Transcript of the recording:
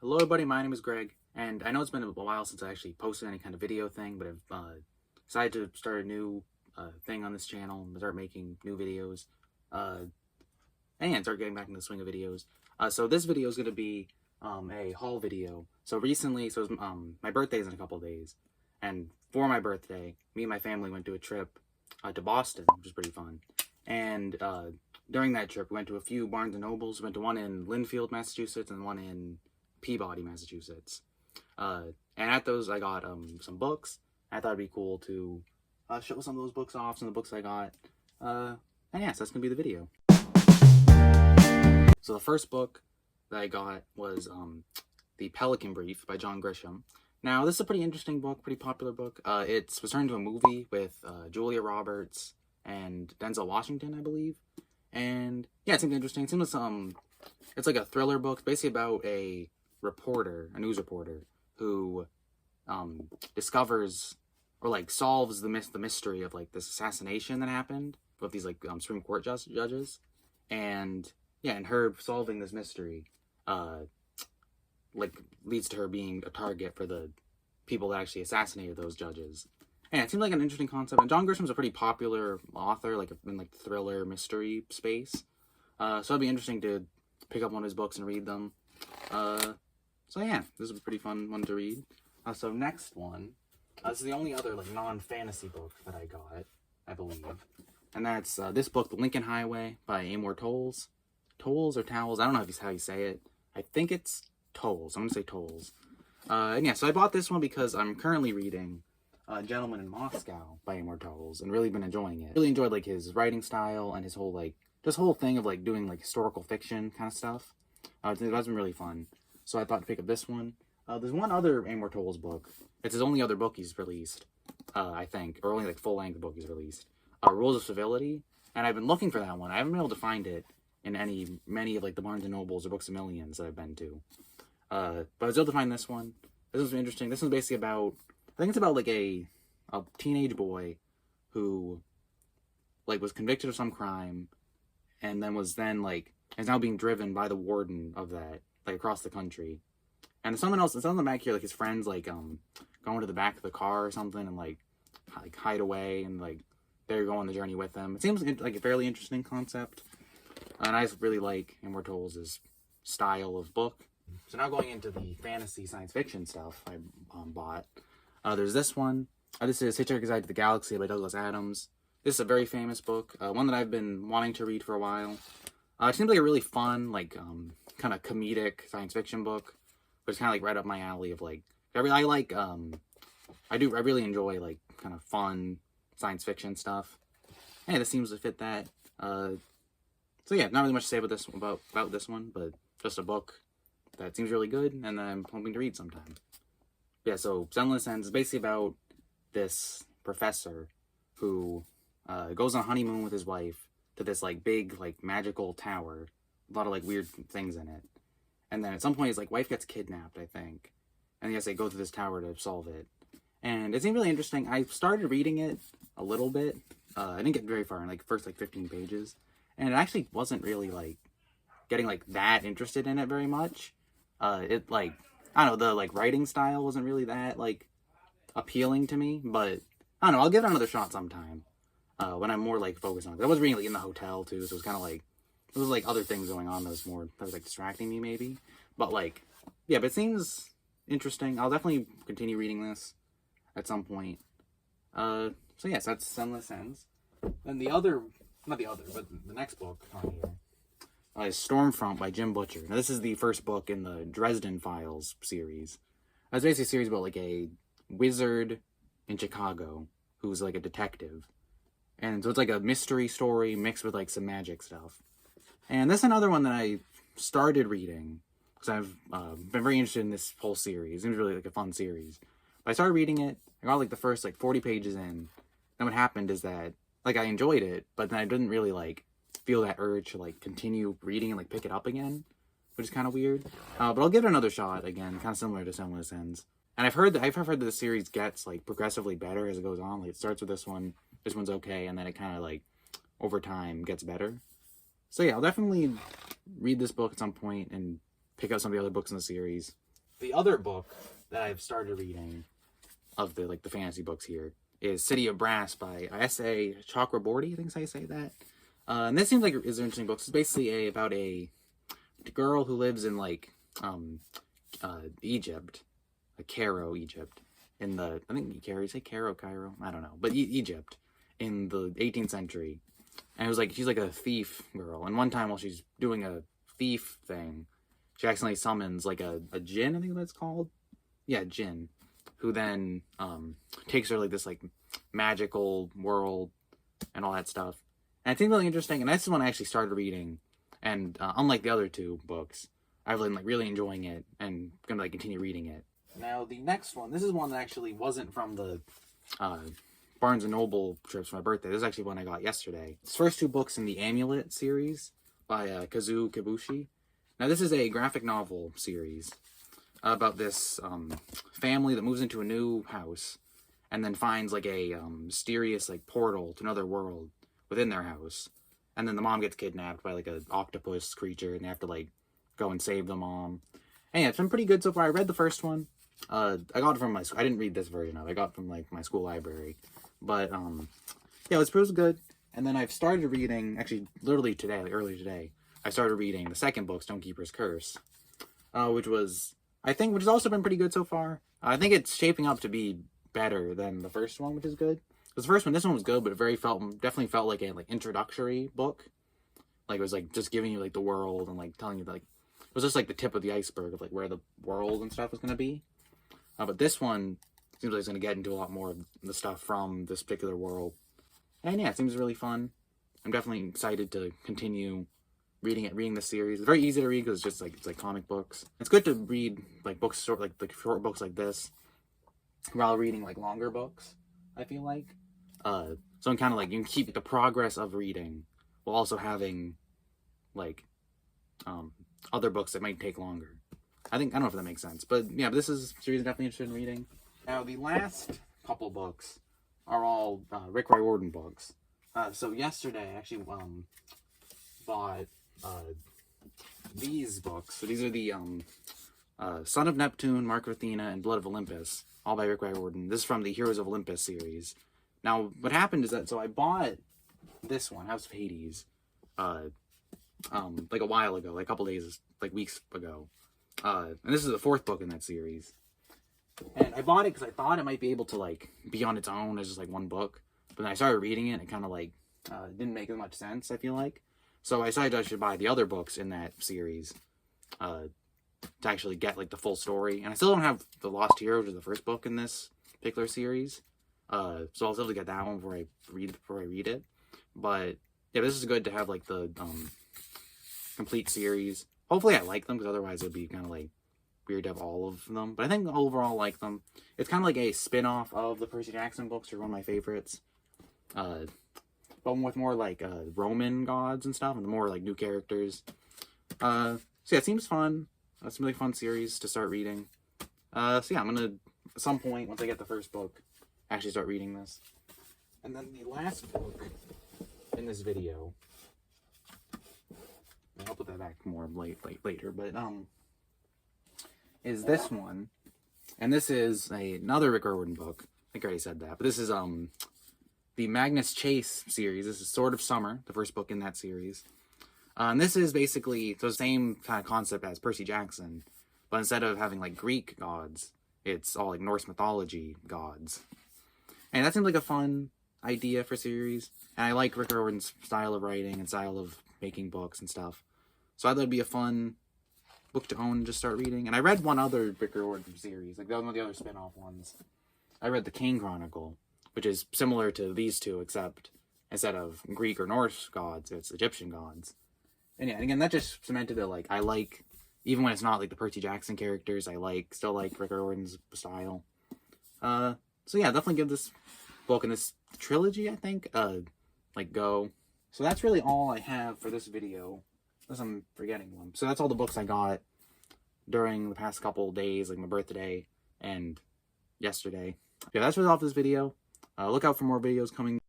Hello everybody, my name is Greg, and I know it's been a while since I actually posted any kind of video thing, but I've decided to start a new thing on this channel and start making new videos, and start getting back into the swing of videos. So this video is going to be a haul video. So recently, my birthday is in a couple of days, and for my birthday, me and my family went to a trip to Boston, which was pretty fun. And during that trip, we went to a few Barnes & Nobles. We went to one in Lynnfield, Massachusetts, and one in Peabody, Massachusetts. And at those, I got some books. I thought it'd be cool to show some of those books off, some of the books I got. And yes, that's gonna be the video. So the first book that I got was The Pelican Brief by John Grisham. Now, this is a pretty interesting book, pretty popular book. It was turned into a movie with Julia Roberts and Denzel Washington, I believe. And yeah, it seemed interesting. It seems it's like a thriller book. It's basically about a news reporter, who discovers or like solves the mystery of like this assassination that happened with these like Supreme Court judges, and yeah, and her solving this mystery, like leads to her being a target for the people that actually assassinated those judges. And it seemed like an interesting concept. And John Grisham's a pretty popular author, like in like the thriller mystery space. So it'd be interesting to pick up one of his books and read them. So yeah, this is a pretty fun one to read. So next one, this is the only other like non-fantasy book that I got, I believe, and that's this book, The Lincoln Highway by Amor Towles. Towles or Towles? I don't know if how you say it. I think it's Towles. I'm gonna say Towles. And yeah, so I bought this one because I'm currently reading Gentleman in Moscow by Amor Towles and really been enjoying it. Really enjoyed like his writing style and his whole like whole thing of like doing like historical fiction kind of stuff. That's been really fun. So I thought to pick up this one. There's one other Amor Towles book. It's his only other book he's released, I think, or only like full-length book he's released. Rules of Civility, and I've been looking for that one. I haven't been able to find it in many of like the Barnes & Nobles or Books A Millions that I've been to. But I was able to find this one. This was interesting. This one's basically about, I think it's about like a teenage boy who like was convicted of some crime, and then is now being driven by the warden of that, like across the country. And someone else, it's on the back here, like his friends like going to the back of the car or something and like hide away, and like they're going on the journey with them. It seems like a fairly interesting concept, and I just really like Amor Towles' style of book. So now going into the fantasy science fiction stuff I bought. There's this one. This is Hitchhiker's Guide to the Galaxy by Douglas Adams. This is a very famous book, one that I've been wanting to read for a while. It seems like a really fun, like kind of comedic science fiction book, but it's kind of like right up my alley of like I really enjoy like kind of fun science fiction stuff. Hey, this seems to fit that. So yeah, not really much to say about this one, but just a book that seems really good and that I'm hoping to read sometime. Yeah, so Sunless Ends is basically about this professor who goes on a honeymoon with his wife to this like big like magical tower, a lot of like weird things in it. And then at some point his like wife gets kidnapped, I think, and he has to go to this tower to solve it. And it seemed really interesting. I started reading it a little bit. I didn't get very far in like first like 15 pages, and it actually wasn't really like getting like that interested in it very much. It like, I don't know, the like writing style wasn't really that like appealing to me, but I don't know, I'll give it another shot sometime when I'm more like focused on it. I was reading like in the hotel too, so it was kind of like there was like other things going on that was like distracting me maybe. But like, yeah, but it seems interesting. I'll definitely continue reading this at some point. So yes, that's Sunless Ends. And the next book on here is Stormfront by Jim Butcher. Now this is the first book in the Dresden Files series. It's basically a series about like a wizard in Chicago who's like a detective. And so it's like a mystery story mixed with like some magic stuff. And this is another one that I started reading because I've been very interested in this whole series. It was really like a fun series. But I started reading it. I got like the first like 40 pages in. Then what happened is that like I enjoyed it, but then I didn't really like feel that urge to like continue reading and like pick it up again, which is kind of weird. But I'll give it another shot again, kind of similar to Sunless Ends. And I've heard that the series gets like progressively better as it goes on. Like it starts with this one's okay, and then it kind of like over time gets better. So yeah, I'll definitely read this book at some point and pick up some of the other books in the series. the other book that I've started reading of the fantasy books here is City of Brass by S.A. Chakraborty, I think is how you say that. And this seems like is an interesting book. It's basically about a girl who lives in Egypt, Cairo, Egypt, in the, I think Cairo, you say Cairo, I don't know, but Egypt in the 18th century. And it was like she's like a thief girl, and one time while she's doing a thief thing, she accidentally summons like a djinn, I think that's called. Yeah, djinn, who then takes her like this like magical world and all that stuff. And I think really interesting. And that's the one I actually started reading. And unlike the other two books, I've been like really enjoying it and gonna like continue reading it. Now the next one, this is one that actually wasn't from the Barnes & Noble trips for my birthday. This is actually one I got yesterday. It's the first two books in the Amulet series by Kazuo Kibushi. Now this is a graphic novel series about this family that moves into a new house and then finds like a mysterious like portal to another world within their house. And then the mom gets kidnapped by like an octopus creature and they have to like go and save the mom. And yeah, it's been pretty good so far. I read the first one. I got it from my school. I didn't read this version of it. I got it from like my school library. But yeah, it was pretty good. And then I've started reading, actually literally today, like earlier today, I started reading the second book, Stonekeeper's Curse, which has also been pretty good so far. I think it's shaping up to be better than the first one, which is good. Because the first one, this one was good, but it definitely felt like a like introductory book. Like it was like just giving you like the world and like telling you like it was just like the tip of the iceberg of like where the world and stuff was gonna be. But this one seems like it's gonna get into a lot more of the stuff from this particular world. And yeah, it seems really fun. I'm definitely excited to continue reading the series. It's very easy to read because it's like comic books. It's good to read like books short books like this while reading like longer books, I feel like. So I'm kind of like, you can keep the progress of reading while also having like other books that might take longer. I don't know if that makes sense, but yeah, but this is a series I'm definitely interested in reading. Now the last couple books are all Rick Riordan books. So yesterday I actually bought these books. So these are the Son of Neptune, Mark of Athena, and Blood of Olympus, all by Rick Riordan. This is from the Heroes of Olympus series. Now, what happened is that, so I bought this one, House of Hades, like a while ago, like a couple days, like weeks ago. And this is the fourth book in that series. And I bought it because I thought it might be able to, like, be on its own as just, like, one book. But then I started reading it, and it kind of, like, didn't make as much sense, I feel like. So I decided I should buy the other books in that series to actually get, like, the full story. And I still don't have The Lost Hero, which is the first book in this particular series. So I'll still have to get that one before I read it. But yeah, this is good to have like the complete series. Hopefully I like them, because otherwise it would be kind of like weird to have all of them. But I think overall I like them. It's kind of like a spin-off of the Percy Jackson books, which are one of my favorites. But with more like Roman gods and stuff, and more like new characters. So yeah, it seems fun. It's a really fun series to start reading. So yeah, I'm gonna at some point, once I get the first book, actually start reading this. And then the last book in this video, and I'll put that back more later, but is this one. And this is another Rick Riordan book. I think I already said that, but this is the Magnus Chase series. This is Sword of Summer, the first book in that series. And this is basically the same kind of concept as Percy Jackson, but instead of having like Greek gods, it's all like Norse mythology gods. And that seems like a fun idea for a series. And I like Rick Riordan's style of writing and style of making books and stuff. So I thought it'd be a fun book to own and just start reading. And I read one other Rick Riordan series, like one of the other spin-off ones. I read The Kane Chronicle, which is similar to these two, except instead of Greek or Norse gods, it's Egyptian gods. And yeah, and again, that just cemented that, like, I like, even when it's not like the Percy Jackson characters, I still like Rick Riordan's style. So yeah, definitely give this book and this trilogy, I think, like go. So that's really all I have for this video, unless I'm forgetting one. So that's all the books I got during the past couple days, like my birthday and yesterday. Yeah, that's really all for this video. Look out for more videos coming.